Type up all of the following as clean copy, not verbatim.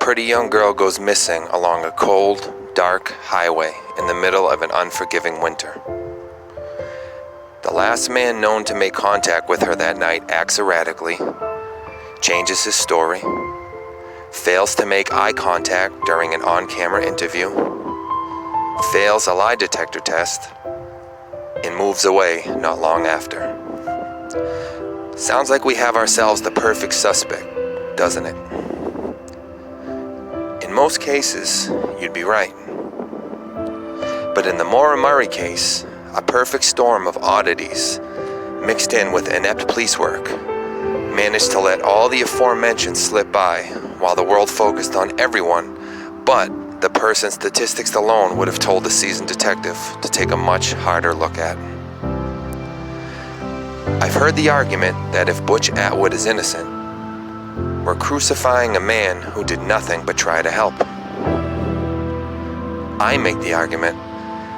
pretty young girl goes missing along a cold, dark highway in the middle of an unforgiving winter. The last man known to make contact with her that night acts erratically, changes his story, fails to make eye contact during an on-camera interview, fails a lie detector test, and moves away not long after. Sounds like we have ourselves the perfect suspect, doesn't it? In most cases, you'd be right. But in the Maura Murray case, a perfect storm of oddities, mixed in with inept police work, managed to let all the aforementioned slip by while the world focused on everyone but the person statistics alone would have told the seasoned detective to take a much harder look at. I've heard the argument that if Butch Atwood is innocent, we're crucifying a man who did nothing but try to help. I make the argument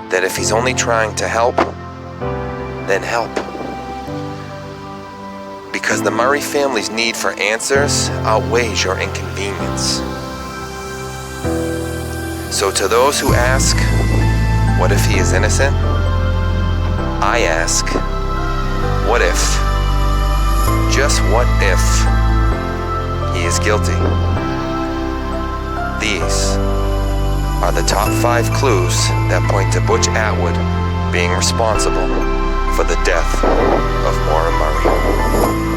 that if he's only trying to help, then help. Because the Murray family's need for answers outweighs your inconvenience. So to those who ask, what if he is innocent? I ask, what if, just what if, he is guilty? These are the top 5 clues that point to Butch Atwood being responsible for the death of Maura Murray.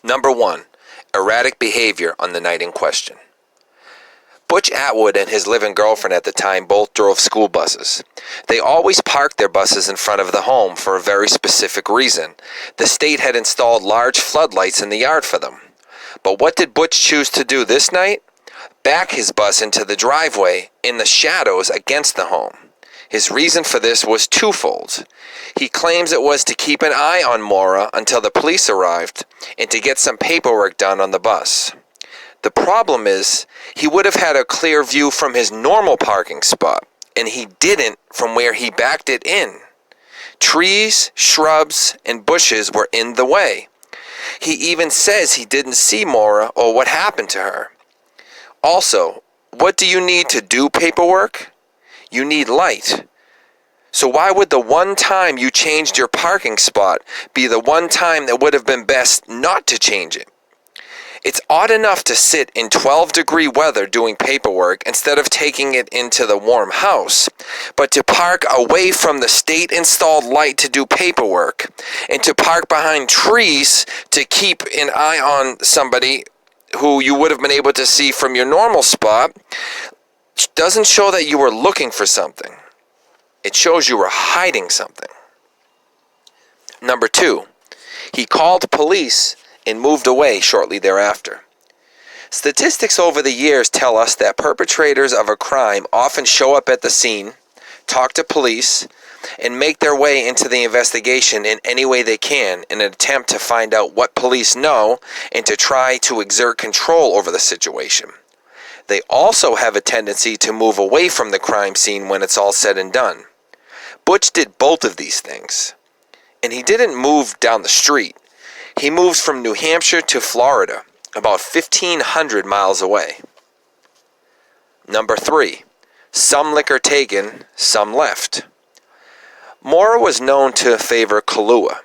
Number 1. Erratic behavior on the night in question. Butch Atwood and his live-in girlfriend at the time both drove school buses. They always parked their buses in front of the home for a very specific reason. The state had installed large floodlights in the yard for them. But what did Butch choose to do this night? Back his bus into the driveway in the shadows against the home. His reason for this was twofold. He claims it was to keep an eye on Maura until the police arrived and to get some paperwork done on the bus. The problem is, he would have had a clear view from his normal parking spot, and he didn't from where he backed it in. Trees, shrubs, and bushes were in the way. He even says he didn't see Maura or what happened to her. Also, what do you need to do paperwork? You need light. So why would the one time you changed your parking spot be the one time that would have been best not to change it? It's odd enough to sit in 12-degree weather doing paperwork instead of taking it into the warm house, but to park away from the state-installed light to do paperwork, and to park behind trees to keep an eye on somebody who you would have been able to see from your normal spot, doesn't show that you were looking for something. It shows you were hiding something. Number 2, he called police and moved away shortly thereafter. Statistics over the years tell us that perpetrators of a crime often show up at the scene, talk to police, and make their way into the investigation in any way they can in an attempt to find out what police know and to try to exert control over the situation. They also have a tendency to move away from the crime scene when it's all said and done. Butch did both of these things. And he didn't move down the street. He moves from New Hampshire to Florida, about 1,500 miles away. Number 3, some liquor taken, some left. Maura was known to favor Kahlua.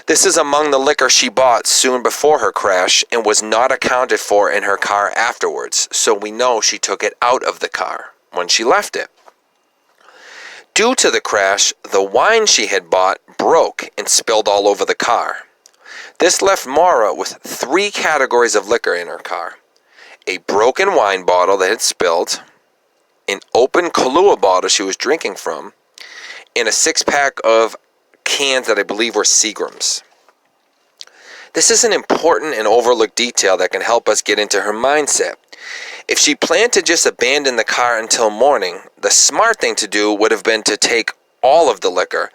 This is among the liquor she bought soon before her crash and was not accounted for in her car afterwards, so we know she took it out of the car when she left it. Due to the crash, the wine she had bought broke and spilled all over the car. This left Maura with 3 categories of liquor in her car: a broken wine bottle that had spilled, an open Kahlua bottle she was drinking from, and a 6-pack of cans that I believe were Seagrams. This is an important and overlooked detail that can help us get into her mindset. If she planned to just abandon the car until morning, the smart thing to do would have been to take all of the liquor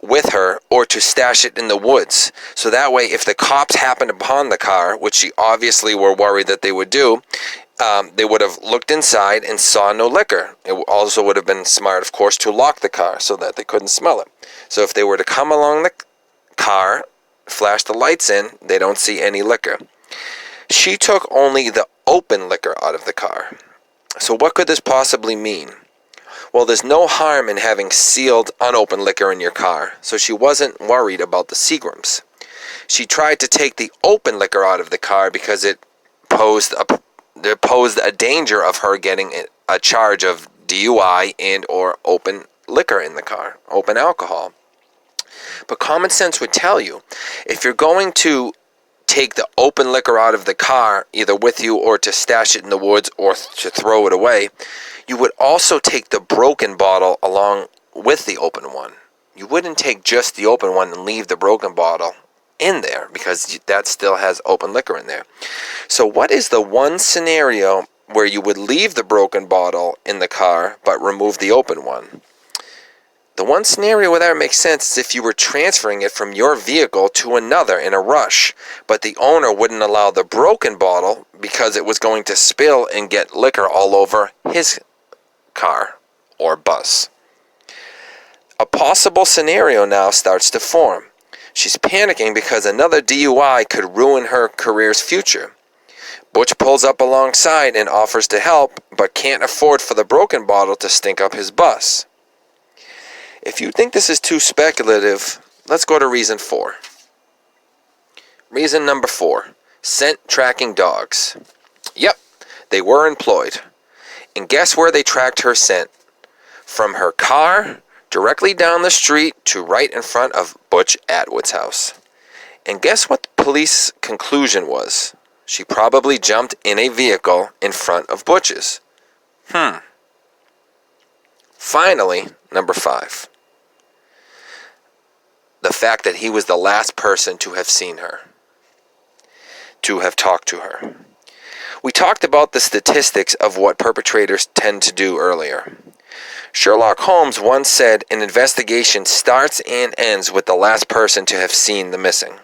with her or to stash it in the woods. So that way, if the cops happened upon the car, which she obviously were worried that they would do, they would have looked inside and saw no liquor. It also would have been smart, of course, to lock the car so that they couldn't smell it. So if they were to come along the car, flash the lights in, they don't see any liquor. She took only the open liquor out of the car. So what could this possibly mean? Well, there's no harm in having sealed, unopened liquor in your car, so she wasn't worried about the Seagrams. She tried to take the open liquor out of the car because it posed a danger of her getting a charge of DUI and or open liquor in the car, open alcohol. But common sense would tell you, if you're going to take the open liquor out of the car, either with you or to stash it in the woods or to throw it away, you would also take the broken bottle along with the open one. You wouldn't take just the open one and leave the broken bottle in there because that still has open liquor in there. So what is the one scenario where you would leave the broken bottle in the car but remove the open one? The one scenario where that makes sense is if you were transferring it from your vehicle to another in a rush, but the owner wouldn't allow the broken bottle because it was going to spill and get liquor all over his car or bus. A possible scenario now starts to form. She's panicking because another DUI could ruin her career's future. Butch pulls up alongside and offers to help, but can't afford for the broken bottle to stink up his bus. If you think this is too speculative, let's go to reason 4. Reason number 4, scent tracking dogs. Yep, they were employed. And guess where they tracked her scent? From her car, directly down the street to right in front of Butch Atwood's house. And guess what the police conclusion was? She probably jumped in a vehicle in front of Butch's. Finally, number 5. The fact that he was the last person to have seen her, to have talked to her. We talked about the statistics of what perpetrators tend to do earlier. Sherlock Holmes once said an investigation starts and ends with the last person to have seen the missing.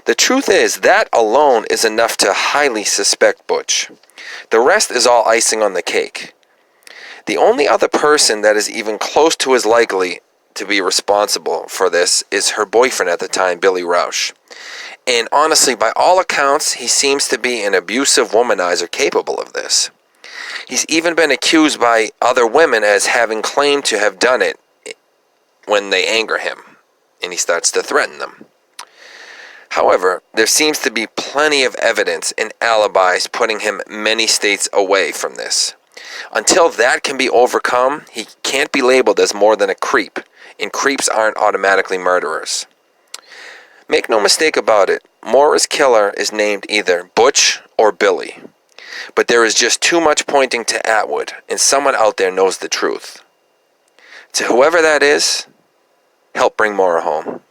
The truth is, that alone is enough to highly suspect Butch. The rest is all icing on the cake. The only other person that is even close to as likely to be responsible for this is her boyfriend at the time, Billy Rausch. And honestly, by all accounts, he seems to be an abusive womanizer capable of this. He's even been accused by other women as having claimed to have done it when they anger him, and he starts to threaten them. However, there seems to be plenty of evidence and alibis putting him many states away from this. Until that can be overcome, he can't be labeled as more than a creep, and creeps aren't automatically murderers. Make no mistake about it, Maura's killer is named either Butch or Billy. But there is just too much pointing to Atwood, and someone out there knows the truth. To whoever that is, help bring Maura home.